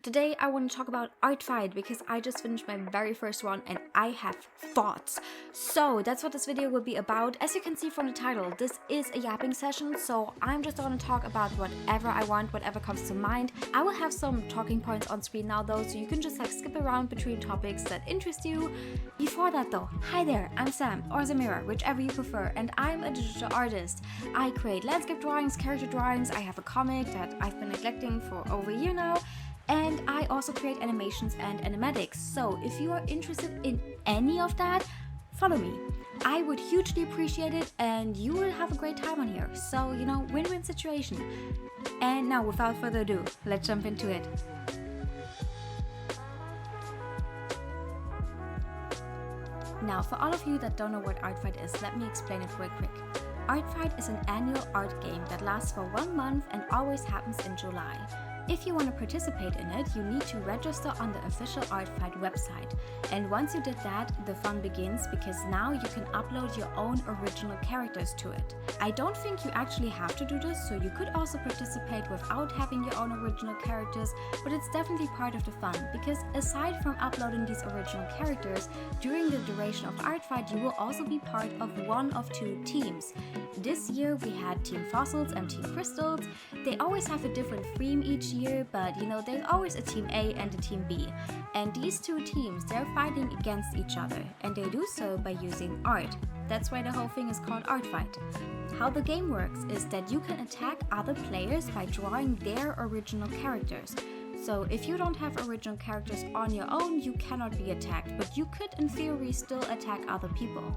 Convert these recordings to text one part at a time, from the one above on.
Today I want to talk about Artfight because I just finished my very first one and I have thoughts. So that's what this video will be about. As you can see from the title, this is a yapping session, so I'm just going to talk about whatever I want, whatever comes to mind. I will have some talking points on screen now though, so you can just skip around between topics that interest you. Before that though, hi there, I'm Sam, or Samira, whichever you prefer, and I'm a digital artist. I create landscape drawings, character drawings, I have a comic that I've been neglecting for over a year now, and I also create animations and animatics. So if you are interested in any of that, follow me. I would hugely appreciate it and you will have a great time on here. So, win-win situation. And now, without further ado, let's jump into it. Now, for all of you that don't know what Artfight is, let me explain it real quick. Artfight is an annual art game that lasts for 1 month and always happens in July. If you want to participate in it, you need to register on the official Artfight website. And once you did that, the fun begins because now you can upload your own original characters to it. I don't think you actually have to do this, so you could also participate without having your own original characters, but it's definitely part of the fun because aside from uploading these original characters, during the duration of Artfight you will also be part of one of 2 teams. This year we had Team Fossils and Team Crystals. They always have a different theme each year, but there's always a Team A and a Team B. And these 2 teams, they're fighting against each other, and they do so by using art. That's why the whole thing is called Artfight. How the game works is that you can attack other players by drawing their original characters. So if you don't have original characters on your own, you cannot be attacked, but you could in theory still attack other people.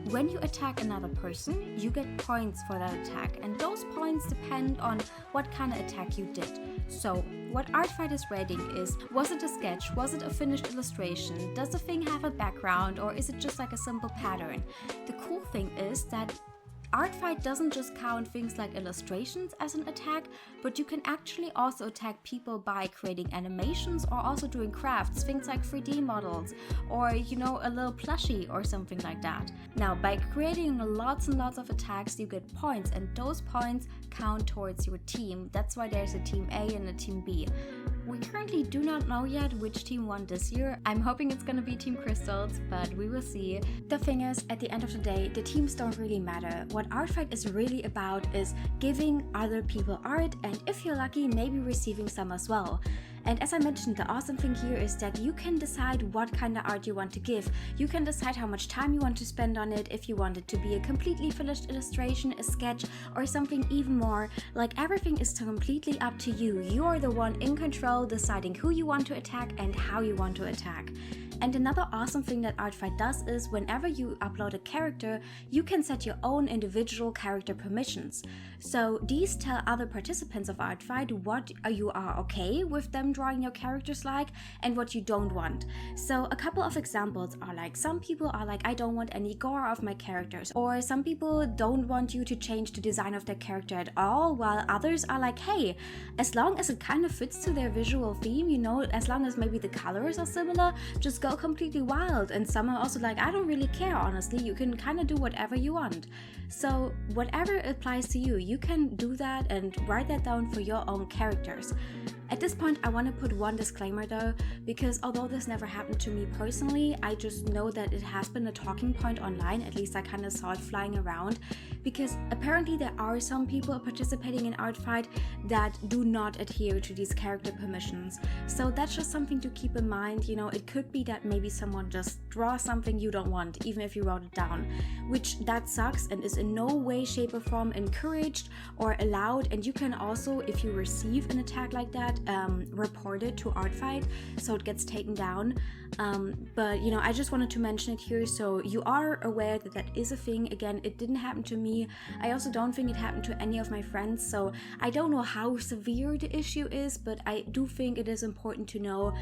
When you attack another person, you get points for that attack, and those points depend on what kind of attack you did. So, what Artfight is rating is, was it a sketch, was it a finished illustration, does the thing have a background, or is it just like a simple pattern? The cool thing is that Artfight doesn't just count things like illustrations as an attack, but you can actually also attack people by creating animations or also doing crafts, things like 3D models or a little plushie or something like that. Now, by creating lots and lots of attacks, you get points, and those points count towards your team. That's why there's a Team A and a Team B. We currently do not know yet which team won this year. I'm hoping it's gonna be Team Crystals, but we will see. The thing is, at the end of the day, the teams don't really matter. What Artfight is really about is giving other people art, and if you're lucky, maybe receiving some as well. And as I mentioned, the awesome thing here is that you can decide what kind of art you want to give. You can decide how much time you want to spend on it, if you want it to be a completely finished illustration, a sketch, or something even more. Like, everything is completely up to you. You are the one in control, deciding who you want to attack and how you want to attack. And another awesome thing that Artfight does is whenever you upload a character, you can set your own individual character permissions. So these tell other participants of Artfight what you are okay with them drawing your characters like and what you don't want. So a couple of examples are like, some people are like, I don't want any gore of my characters, or some people don't want you to change the design of their character at all, while others are like, hey, as long as it kind of fits to their visual theme, as long as maybe the colors are similar, just go completely wild. And some are also like, I don't really care, honestly, you can kind of do whatever you want. So whatever applies to you, you can do that and write that down for your own characters. At this point, I want to put one disclaimer though, because although this never happened to me personally, I just know that it has been a talking point online. At least I kind of saw it flying around, because apparently there are some people participating in Artfight that do not adhere to these character permissions. So that's just something to keep in mind. It could be that maybe someone just draws something you don't want, even if you wrote it down, which that sucks and is in no way, shape or form encouraged or allowed. And you can also, if you receive an attack like that, report it to Artfight so it gets taken down. But I just wanted to mention it here so you are aware that that is a thing. Again, it didn't happen to me. I also don't think it happened to any of my friends, so I don't know how severe the issue is, but I do think it is important to know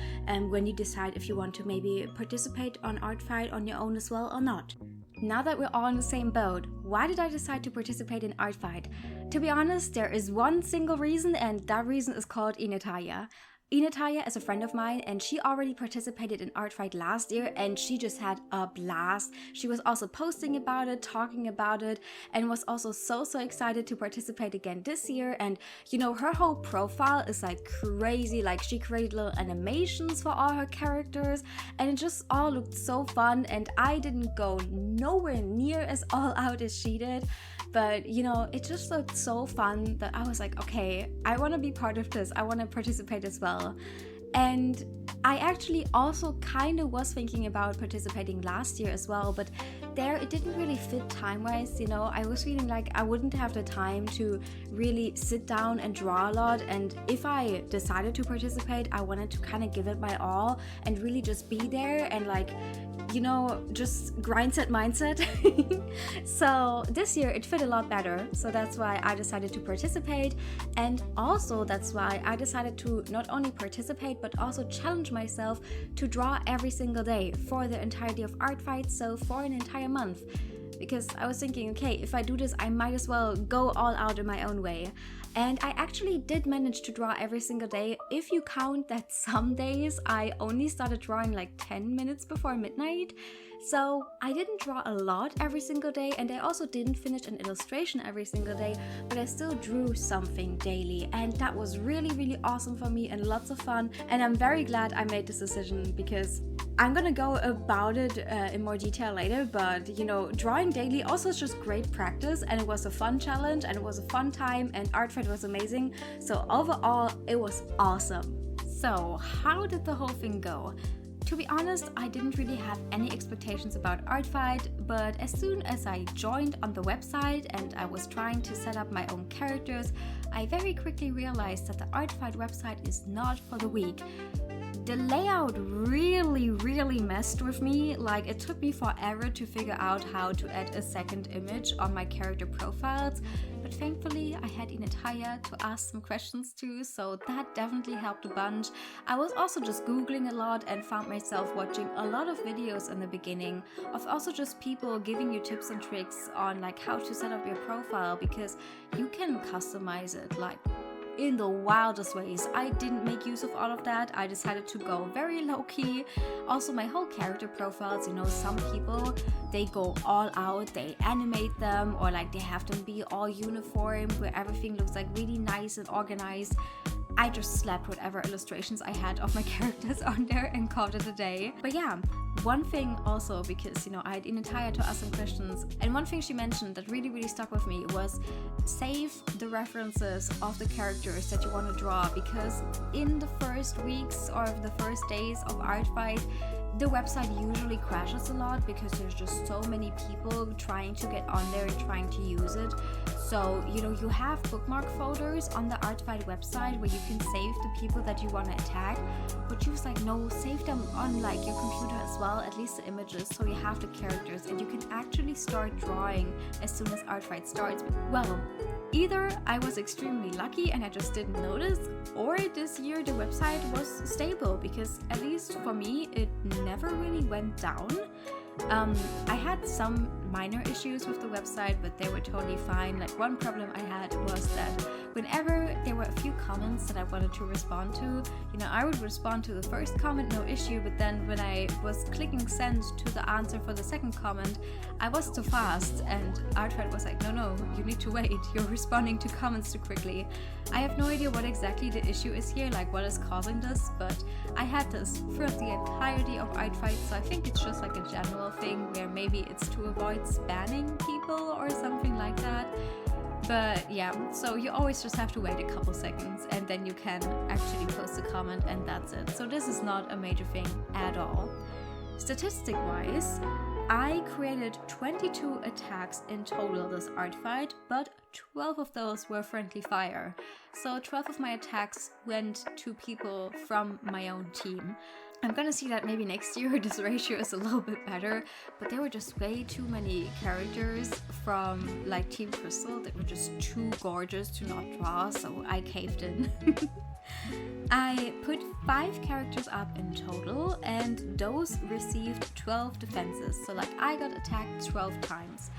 when you decide if you want to maybe participate on Artfight on your own as well or not. Now that we're all in the same boat, why did I decide to participate in Artfight? To be honest, there is one single reason, and that reason is called Inetaya. Inataya is a friend of mine and she already participated in Artfight last year and she just had a blast. She was also posting about it, talking about it, and was also so excited to participate again this year. And you know, her whole profile is like crazy. Like she created little animations for all her characters and it just all looked so fun, and I didn't go nowhere near as all out as she did. But you know, it just looked so fun that I was like, okay, I want to be part of this. I want to participate as well. And I actually also kind of was thinking about participating last year as well, but there it didn't really fit time-wise, you know. I was feeling like I wouldn't have the time to really sit down and draw a lot, and if I decided to participate, I wanted to kind of give it my all and really just be there and like, you know, just grindset mindset. So this year it fit a lot better, so that's why I decided to participate, and also that's why I decided to not only participate but also challenge myself to draw every single day for the entirety of Artfight, so for an entire month. Because I was thinking, okay, if I do this, I might as well go all out in my own way. And I actually did manage to draw every single day, if you count that some days I only started drawing like 10 minutes before midnight. So I didn't draw a lot every single day, and I also didn't finish an illustration every single day, but I still drew something daily, and that was really awesome for me and lots of fun. And I'm very glad I made this decision, because I'm gonna go about it in more detail later, but you know, drawing daily also is just great practice, and it was a fun challenge and it was a fun time, and Artfight was amazing. So overall it was awesome. So how did the whole thing go? To be honest, I didn't really have any expectations about Artfight, but as soon as I joined on the website and I was trying to set up my own characters, I very quickly realized that the Artfight website is not for the weak. The layout really messed with me. Like, it took me forever to figure out how to add a second image on my character profiles, but thankfully I had Inataya to ask some questions to, so that definitely helped a bunch. I was also just googling a lot and found myself watching a lot of videos in the beginning of also just people giving you tips and tricks on like how to set up your profile, because you can customize it like in the wildest ways. I didn't make use of all of that. I decided to go very low-key. Also, my whole character profiles, you know, some people, they go all out, they animate them, or like they have them be all uniform where everything looks like really nice and organized. I just slapped whatever illustrations I had of my characters on there and called it a day. But yeah, one thing also, because you know, I had Inataya to ask some questions, and one thing she mentioned that really stuck with me was save the references of the characters that you want to draw, because in the first weeks or the first days of Artfight, the website usually crashes a lot because there's just so many people trying to get on there and trying to use it. So, you know, you have bookmark folders on the Artfight website where you can save the people that you want to attack, but she was like, no, save them on like your computer as well, at least the images, so you have the characters and you can actually start drawing as soon as Artfight starts. Well, either I was extremely lucky and I just didn't notice, or this year the website was stable, because at least for me it never really went down. I had some minor issues with the website, but they were totally fine. Like, one problem I had was that whenever there were a few comments that I wanted to respond to, you know, I would respond to the first comment, no issue, but then when I was clicking send to the answer for the second comment, I was too fast, and Artfight was like, no, you need to wait, you're responding to comments too quickly. I have no idea what exactly the issue is here, like what is causing this, but I had this throughout the entirety of Artfight, so I think it's just like a general thing where maybe it's to avoid spamming people or something like that. But yeah, so you always just have to wait a couple seconds and then you can actually post a comment, and that's it. So this is not a major thing at all. Statistic wise, I created 22 attacks in total this Artfight, but 12 of those were friendly fire. So 12 of my attacks went to people from my own team. I'm gonna see that maybe next year this ratio is a little bit better, but there were just way too many characters from like Team Crystal that were just too gorgeous to not draw, so I caved in. I put 5 characters up in total, and those received 12 defenses. So like I got attacked 12 times.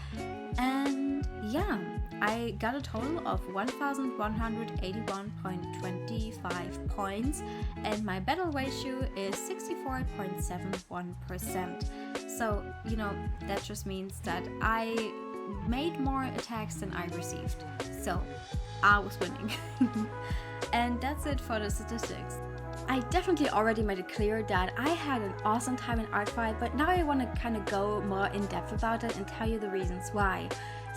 And yeah, I got a total of 1,181.25 points, and my battle ratio is 64.71%. So, you know, that just means that I made more attacks than I received. So, I was winning. And that's it for the statistics. I definitely already made it clear that I had an awesome time in Artfight, but now I want to kind of go more in depth about it and tell you the reasons why.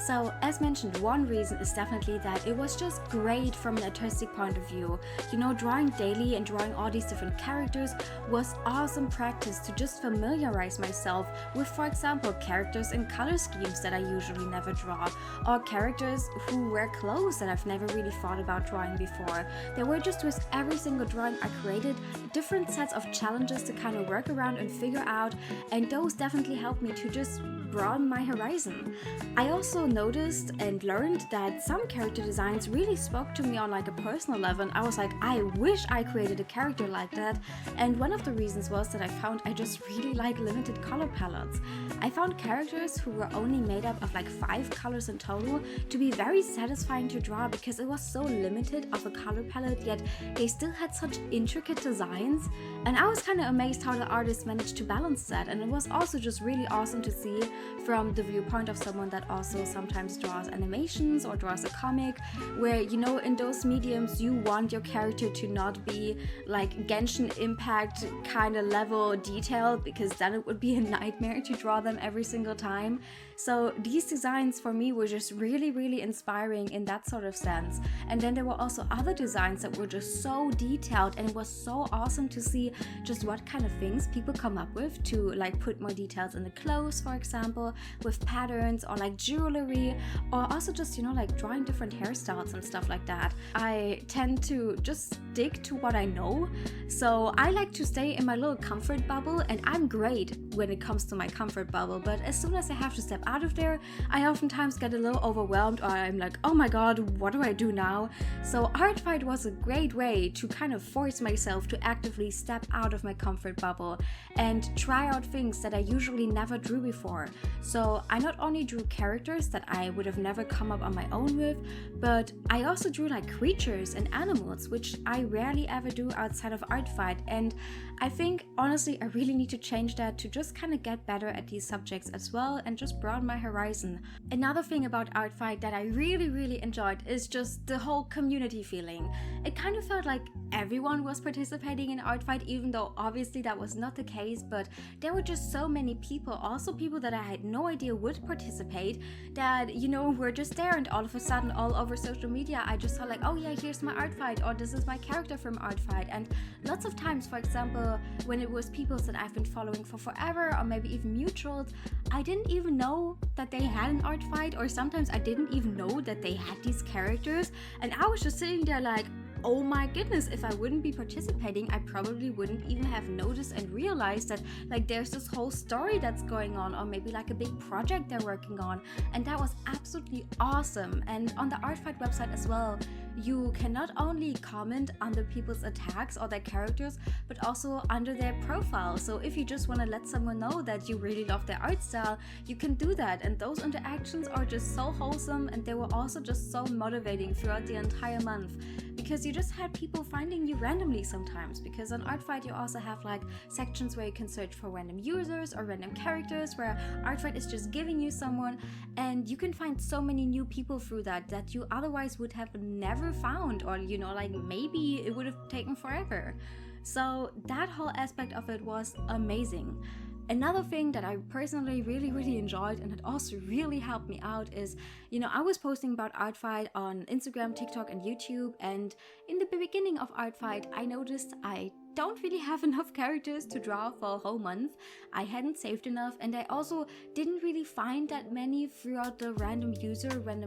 So, as mentioned, one reason is definitely that it was just great from an artistic point of view. You know, drawing daily and drawing all these different characters was awesome practice to just familiarize myself with, for example, characters and color schemes that I usually never draw, or characters who wear clothes that I've never really thought about drawing before. There were just with every single drawing I created different sets of challenges to kind of work around and figure out, and those definitely helped me to just broaden my horizon. I also noticed and learned that some character designs really spoke to me on like a personal level, and I was like, I wish I created a character like that. And one of the reasons was that I found I just really like limited color palettes. I found characters who were only made up of like 5 colors in total to be very satisfying to draw, because it was so limited of a color palette, yet they still had such intricate designs. And I was kind of amazed how the artist managed to balance that, and it was also just really awesome to see from the viewpoint of someone that also sometimes draws animations or draws a comic, where, you know, in those mediums you want your character to not be like Genshin Impact kind of level detailed, because then it would be a nightmare to draw them every single time. So these designs for me were just really inspiring in that sort of sense. And then there were also other designs that were just so detailed, and it was so awesome to see just what kind of things people come up with to like put more details in the clothes, for example, with patterns or like jewelry, or also just, you know, like drawing different hairstyles and stuff like that. I tend to just stick to what I know, so I like to stay in my little comfort bubble, and I'm great when it comes to my comfort bubble, but as soon as I have to step out of there, I oftentimes get a little overwhelmed, or I'm like, oh my god, what do I do now? So Artfight was a great way to kind of force myself to actively step out of my comfort bubble and try out things that I usually never drew before. So I not only drew characters that I would have never come up on my own with, but I also drew like creatures and animals, which I rarely ever do outside of Artfight. And I think honestly I really need to change that to just kind of get better at these subjects as well and just broaden my horizon. Another thing about Artfight that I really enjoyed is just the whole community feeling. It kind of felt like everyone was participating in Artfight, even though obviously that was not the case, but there were just so many people, also people that I had no idea would participate, that, you know, were just there, and all of a sudden all over social media I just saw like, oh yeah, here's my Artfight, or this is my character from Artfight. And lots of times, for example, when it was people that I've been following for forever, or maybe even mutuals, I didn't even know that they had an Artfight, or sometimes I didn't even know that they had these characters, and I was just sitting there like, oh my goodness, if I wouldn't be participating, I probably wouldn't even have noticed and realized that like there's this whole story that's going on, or maybe like a big project they're working on. And that was absolutely awesome. And on the Artfight website as well, you can not only comment under people's attacks or their characters, but also under their profile. So if you just want to let someone know that you really love their art style, you can do that. And those interactions are just so wholesome, and they were also just so motivating throughout the entire month, because you just had people finding you randomly sometimes. Because on Artfight you also have like sections where you can search for random users or random characters, where Artfight is just giving you someone, and you can find so many new people through that you otherwise would have never found, or, you know, like maybe it would have taken forever. So that whole aspect of it was amazing. Another thing that I personally really enjoyed, and it also really helped me out, is, you know, I was posting about Artfight on Instagram, TikTok and YouTube, and in the beginning of Artfight I noticed I don't really have enough characters to draw for a whole month. I hadn't saved enough, and I also didn't really find that many throughout the random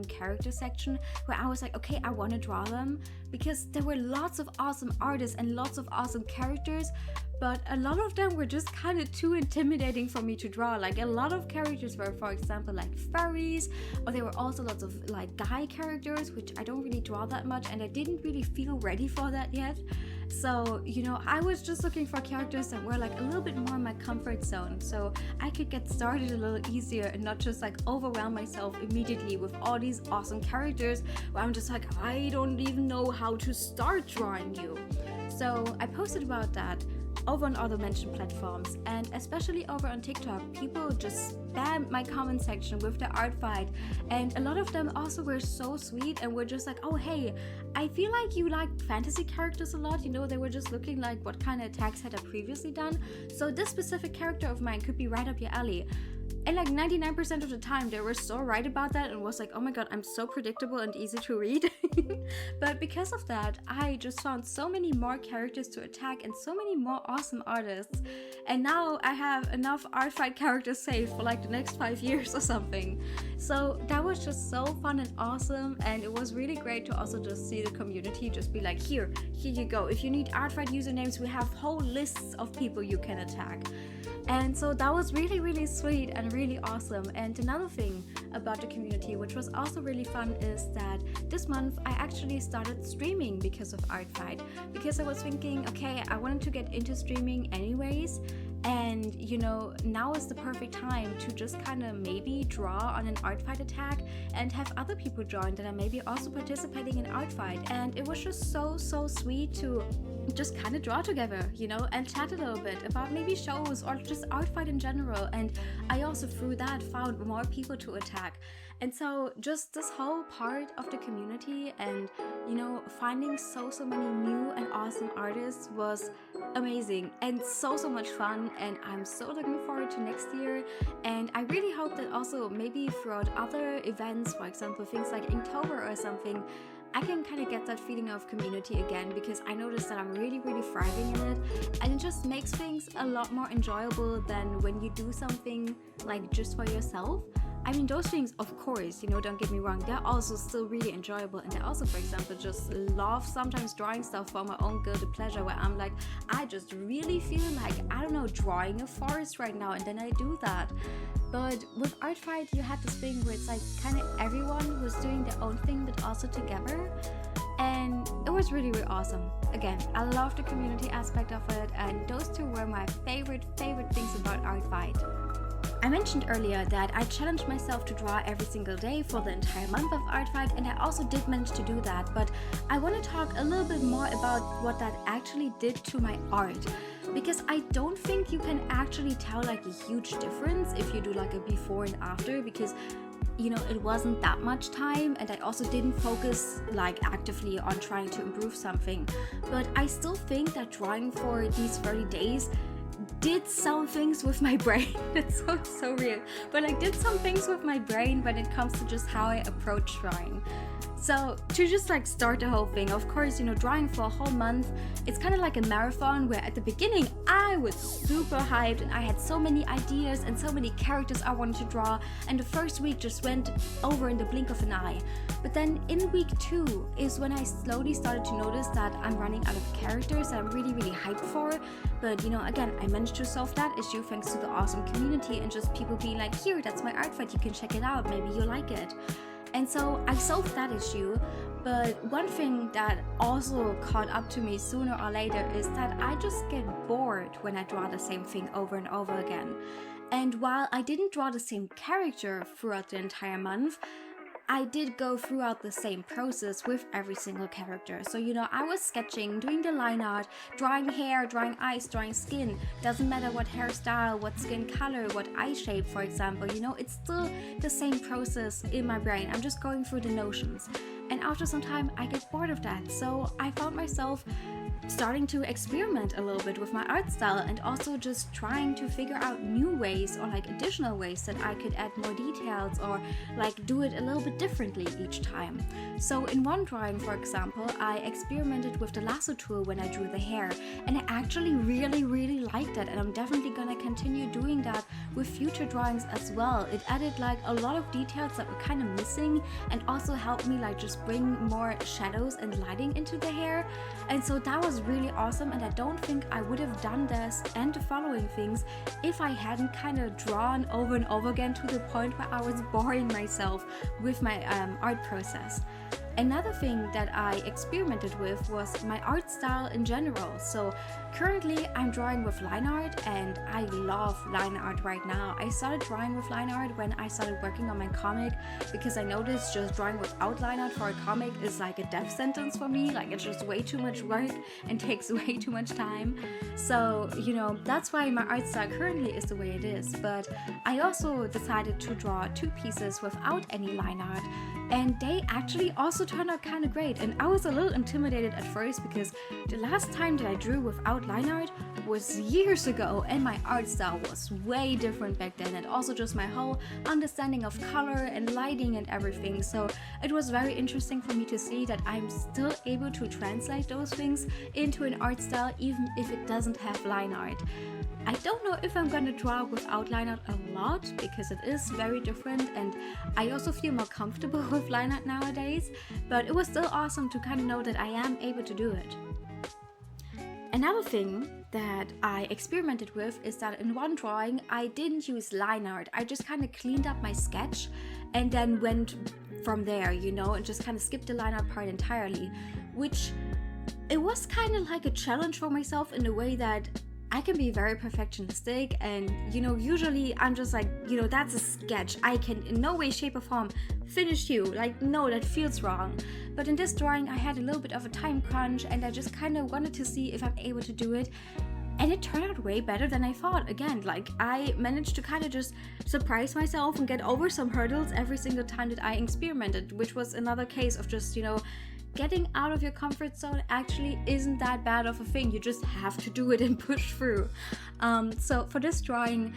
character section where I was like, okay, I want to draw them, because there were lots of awesome artists and lots of awesome characters, but a lot of them were just kind of too intimidating for me to draw. Like, a lot of characters were, for example, like furries, or there were also lots of like guy characters, which I don't really draw that much, and I didn't really feel ready for that yet. So, you know, I was just looking for characters that were like a little bit more in my comfort zone, so I could get started a little easier and not just like overwhelm myself immediately with all these awesome characters where I'm just like, I don't even know how to start drawing you. So I posted about that over on other mentioned platforms, and especially over on TikTok, people just spammed my comment section with the Artfight, and a lot of them also were so sweet and were just like, oh hey, I feel like you like fantasy characters a lot, you know. They were just looking like, what kind of attacks had I previously done, so this specific character of mine could be right up your alley. And like 99% of the time they were so right about that, and was like, oh my god, I'm so predictable and easy to read. But because of that, I just found so many more characters to attack and so many more awesome artists, and now I have enough Artfight characters saved for like the next 5 years or something. So that was just so fun and awesome, and it was really great to also just see the community just be like, here you go, if you need Artfight usernames, we have whole lists of people you can attack. And so that was really, really sweet and really awesome. And another thing about the community, which was also really fun, is that this month I actually started streaming because of Artfight, because I was thinking, okay, I wanted to get into streaming anyways, and you know, now is the perfect time to just kind of maybe draw on an Artfight attack and have other people join that are maybe also participating in Artfight. And it was just so sweet to just kind of draw together, you know, and chat a little bit about maybe shows or just Artfight in general. And I also through that found more people to attack. And so just this whole part of the community and, you know, finding so many new and awesome artists was amazing and so much fun, and I'm so looking forward to next year. And I really hope that also maybe throughout other events, for example things like Inktober or something, I can kind of get that feeling of community again, because I noticed that I'm really thriving in it, and it just makes things a lot more enjoyable than when you do something like just for yourself. I mean, those things, of course, you know, don't get me wrong, they're also still really enjoyable, and I also, for example, just love sometimes drawing stuff for my own guilty pleasure, where I'm like, I just really feel like, I don't know, drawing a forest right now, and then I do that. But with Artfight, you had this thing where it's like kind of everyone was doing their own thing, but also together, and it was really awesome. Again, I love the community aspect of it, and those two were my favorite things about Artfight. I mentioned earlier that I challenged myself to draw every single day for the entire month of Artfight, and I also did manage to do that, but I want to talk a little bit more about what that actually did to my art, because I don't think you can actually tell like a huge difference if you do like a before and after, because you know, it wasn't that much time, and I also didn't focus like actively on trying to improve something. But I still think that drawing for these 30 days did some things with my brain. That sounds so weird, but I did some things with my brain when it comes to just how I approach drawing. So to just like start the whole thing, of course, you know, drawing for a whole month, it's kind of like a marathon where at the beginning I was super hyped and I had so many ideas and so many characters I wanted to draw, and the first week just went over in the blink of an eye. But then in week 2 is when I slowly started to notice that I'm running out of characters that I'm really hyped for. But you know, again, I managed to solve that issue thanks to the awesome community and just people being like, here, that's my Artfight, you can check it out, maybe you like it. And so I solved that issue. But one thing that also caught up to me sooner or later is that I just get bored when I draw the same thing over and over again. And while I didn't draw the same character throughout the entire month, I did go throughout the same process with every single character. So, you know, I was sketching, doing the line art, drawing hair, drawing eyes, drawing skin. Doesn't matter what hairstyle, what skin color, what eye shape, for example, you know, it's still the same process in my brain. I'm just going through the notions. And after some time, I get bored of that. So I found myself starting to experiment a little bit with my art style, and also just trying to figure out new ways or like additional ways that I could add more details or like do it a little bit differently each time. So in one drawing, for example, I experimented with the lasso tool when I drew the hair, and I actually really liked it, and I'm definitely gonna continue doing that with future drawings as well. It added like a lot of details that were kind of missing, and also helped me like just bring more shadows and lighting into the hair. And so that was really awesome, and I don't think I would have done this and the following things if I hadn't kind of drawn over and over again to the point where I was boring myself with my art process. Another thing that I experimented with was my art style in general. So currently I'm drawing with line art, and I love line art right now. I started drawing with line art when I started working on my comic, because I noticed just drawing without line art for a comic is like a death sentence for me. Like, it's just way too much work and takes way too much time. So, you know, that's why my art style currently is the way it is. But I also decided to draw 2 pieces without any line art, and they actually also turned out kind of great. And I was a little intimidated at first, because the last time that I drew without line art was years ago, and my art style was way different back then, and also just my whole understanding of color and lighting and everything. So it was very interesting for me to see that I'm still able to translate those things into an art style even if it doesn't have line art. I don't know if I'm gonna draw without line art a lot, because it is very different, and I also feel more comfortable with line art nowadays, but it was still awesome to kind of know that I am able to do it. Another thing that I experimented with is that in one drawing I didn't use line art. I just kind of cleaned up my sketch and then went from there, you know, and just kind of skipped the line art part entirely, which it was kind of like a challenge for myself in a way that I can be very perfectionistic, and you know, usually I'm just like, you know, that's a sketch, I can in no way, shape or form finish you, like, no, that feels wrong. But in this drawing I had a little bit of a time crunch, and I just kind of wanted to see if I'm able to do it, and it turned out way better than I thought. Again, like, I managed to kind of just surprise myself and get over some hurdles every single time that I experimented, which was another case of just, you know, getting out of your comfort zone actually isn't that bad of a thing. You just have to do it and push through. So for this drawing,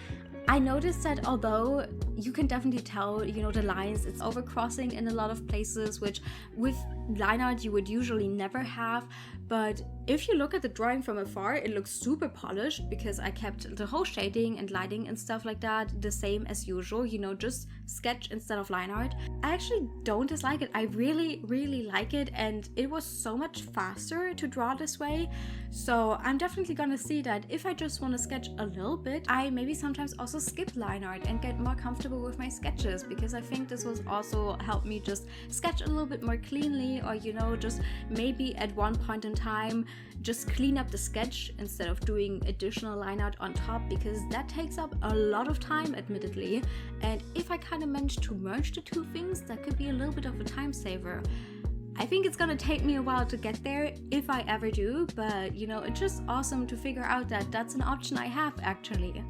I noticed that although you can definitely tell, you know, the lines, it's overcrossing in a lot of places, which with line art you would usually never have. But if you look at the drawing from afar, it looks super polished, because I kept the whole shading and lighting and stuff like that the same as usual, you know, just sketch instead of line art. I actually don't dislike it. I really like it, and it was so much faster to draw this way. So I'm definitely gonna see that if I just want to sketch a little bit, I maybe sometimes also skip line art and get more comfortable with my sketches, because I think this will also help me just sketch a little bit more cleanly, or, you know, just maybe at one point in time just clean up the sketch instead of doing additional line art on top, because that takes up a lot of time, admittedly. And if I kind of manage to merge the 2 things, that could be a little bit of a time saver. I think it's gonna take me a while to get there, if I ever do, but you know, it's just awesome to figure out that that's an option I have actually.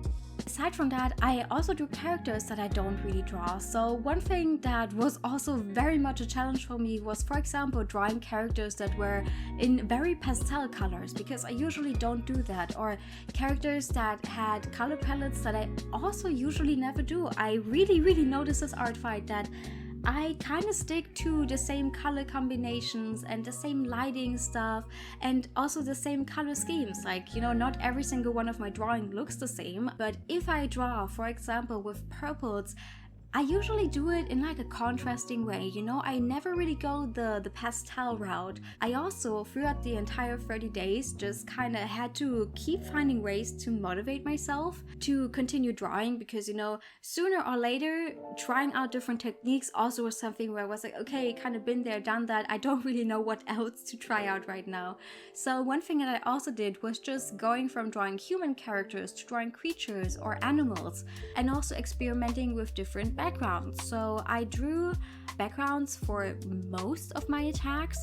Aside from that, I also do characters that I don't really draw. So one thing that was also very much a challenge for me was, for example, drawing characters that were in very pastel colors, because I usually don't do that, or characters that had color palettes that I also usually never do. I really noticed this Artfight that I kind of stick to the same color combinations and the same lighting stuff, and also the same color schemes. Like, you know, not every single one of my drawing looks the same, but if I draw, for example, with purples, I usually do it in like a contrasting way, you know. I never really go the pastel route. I also, throughout the entire 30 days, just kind of had to keep finding ways to motivate myself to continue drawing, because, you know, sooner or later, trying out different techniques also was something where I was like, okay, kind of been there, done that. I don't really know what else to try out right now. So one thing that I also did was just going from drawing human characters to drawing creatures or animals, and also experimenting with different backgrounds. So I drew backgrounds for most of my attacks,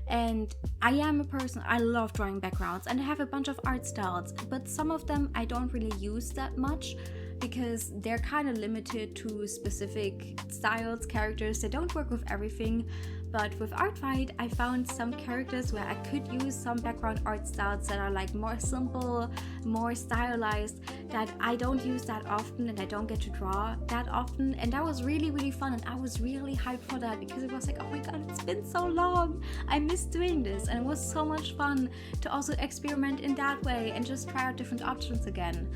and I am a person, I love drawing backgrounds, and I have a bunch of art styles, but some of them I don't really use that much because they're kind of limited to specific styles, characters. They don't work with everything. but with Artfight I found some characters where I could use some background art styles that are like more simple, more stylized, that I don't use that often and I don't get to draw that often, and that was really fun, and I was really hyped for that because it was like, oh my god, it's been so long, I miss doing this, and it was so much fun to also experiment in that way and just try out different options again.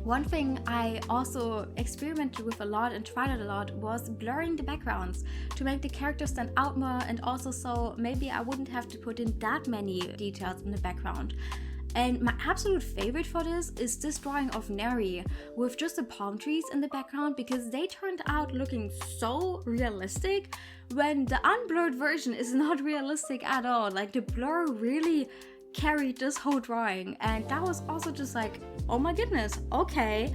One thing I also experimented with a lot and tried out a lot was blurring the backgrounds to make the characters stand out more, and also so maybe I wouldn't have to put in that many details in the background. And my absolute favorite for this is this drawing of Neri with just the palm trees in the background, because they turned out looking so realistic when the unblurred version is not realistic at all. Like the blur really carried this whole drawing, and that was also just like, oh my goodness, okay,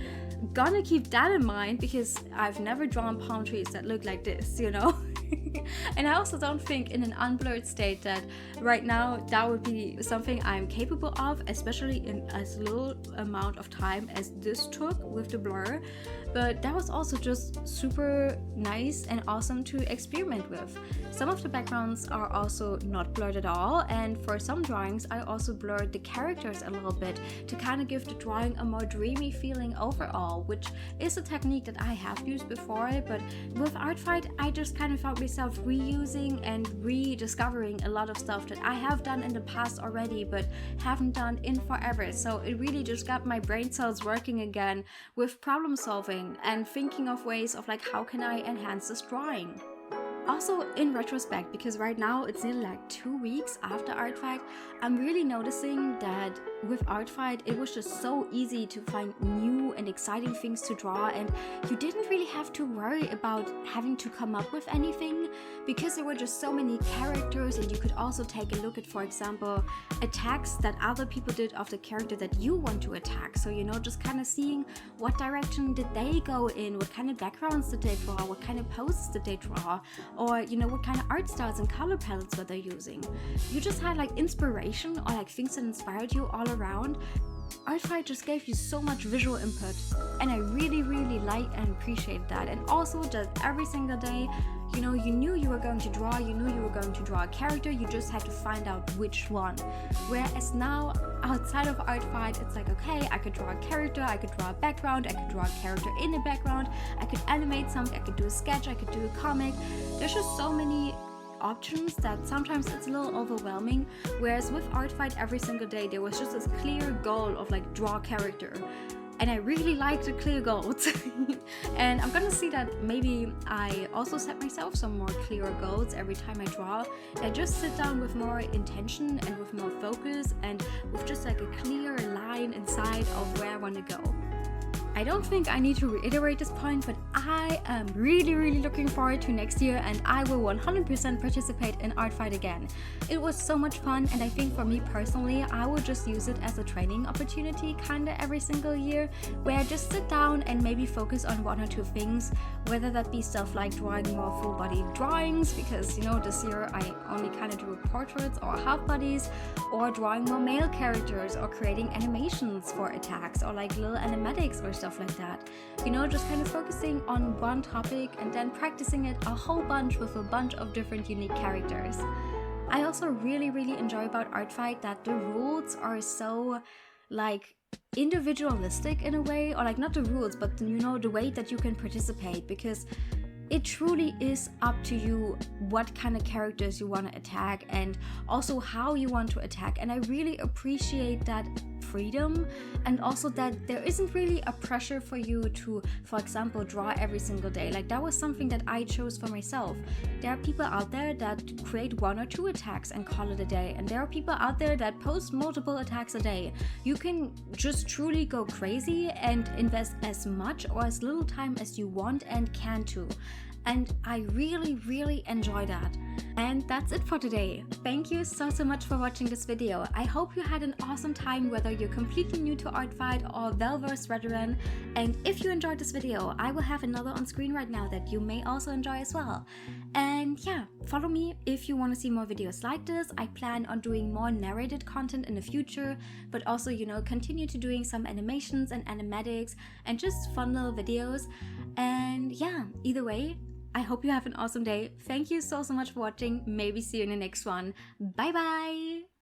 gonna keep that in mind because I've never drawn palm trees that look like this, you know. And I also don't think in an unblurred state that right now that would be something I'm capable of, especially in as little amount of time as this took with the blur. But that was also just super nice and awesome to experiment with. Some of the backgrounds are also not blurred at all, and for some drawings I also blurred the characters a little bit to kind of give the drawing a more dreamy feeling overall, which is a technique that I have used before, but with Artfight I just kind of found myself reusing and rediscovering a lot of stuff that I have done in the past already but haven't done in forever. So it really just got my brain cells working again with problem solving and thinking of ways of like, how can I enhance this drawing? Also, in retrospect, because right now it's nearly like 2 weeks after Artfight, I'm really noticing that with Artfight it was just so easy to find new and exciting things to draw, and you didn't really have to worry about having to come up with anything because there were just so many characters, and you could also take a look at, for example, attacks that other people did of the character that you want to attack. So, you know, just kind of seeing what direction did they go in, what kind of backgrounds did they draw, what kind of poses did they draw, or you know, what kind of art styles and color palettes were they using. You just had like inspiration or like things that inspired you all around. Artfight just gave you so much visual input, and I really liked and appreciated that. And also just every single day, you know, you knew you were going to draw, you knew you were going to draw a character, you just had to find out which one. Whereas now, outside of Artfight, it's like, okay, I could draw a character, I could draw a background, I could draw a character in a background, I could animate something, I could do a sketch, I could do a comic. There's just so many options that sometimes it's a little overwhelming, whereas with Artfight every single day there was just this clear goal of like, draw character, and I really like the clear goals. And I'm gonna see that maybe I also set myself some more clearer goals every time I draw, and just sit down with more intention and with more focus and with just like a clear line inside of where I want to go. I don't think I need to reiterate this point, but I am really looking forward to next year, and I will 100% participate in Artfight again. It was so much fun, and I think for me personally, I will just use it as a training opportunity kinda every single year, where I just sit down and maybe focus on one or two things, whether that be stuff like drawing more full body drawings, because you know, this year I only kinda drew portraits or half bodies, or drawing more male characters, or creating animations for attacks, or like little animatics or stuff like that. You know, just kind of focusing on one topic and then practicing it a whole bunch with a bunch of different unique characters. I also really enjoy about Artfight that the rules are so like individualistic in a way, or like not the rules, but you know, the way that you can participate, because it truly is up to you what kind of characters you want to attack and also how you want to attack. And I really appreciate that freedom, and also that there isn't really a pressure for you to, for example, draw every single day. Like, that was something that I chose for myself. There are people out there that create 1 or 2 attacks and call it a day, and there are people out there that post multiple attacks a day. You can just truly go crazy and invest as much or as little time as you want and can to. And I really enjoy that. And that's it for today. Thank you so much for watching this video. I hope you had an awesome time, whether you're completely new to Artfight or well-versed veteran. And if you enjoyed this video, I will have another on screen right now that you may also enjoy as well. And yeah, follow me if you want to see more videos like this. I plan on doing more narrated content in the future, but also, you know, continue to doing some animations and animatics and just fun little videos. And yeah, either way, I hope you have an awesome day. Thank you so much for watching. Maybe see you in the next one. Bye bye!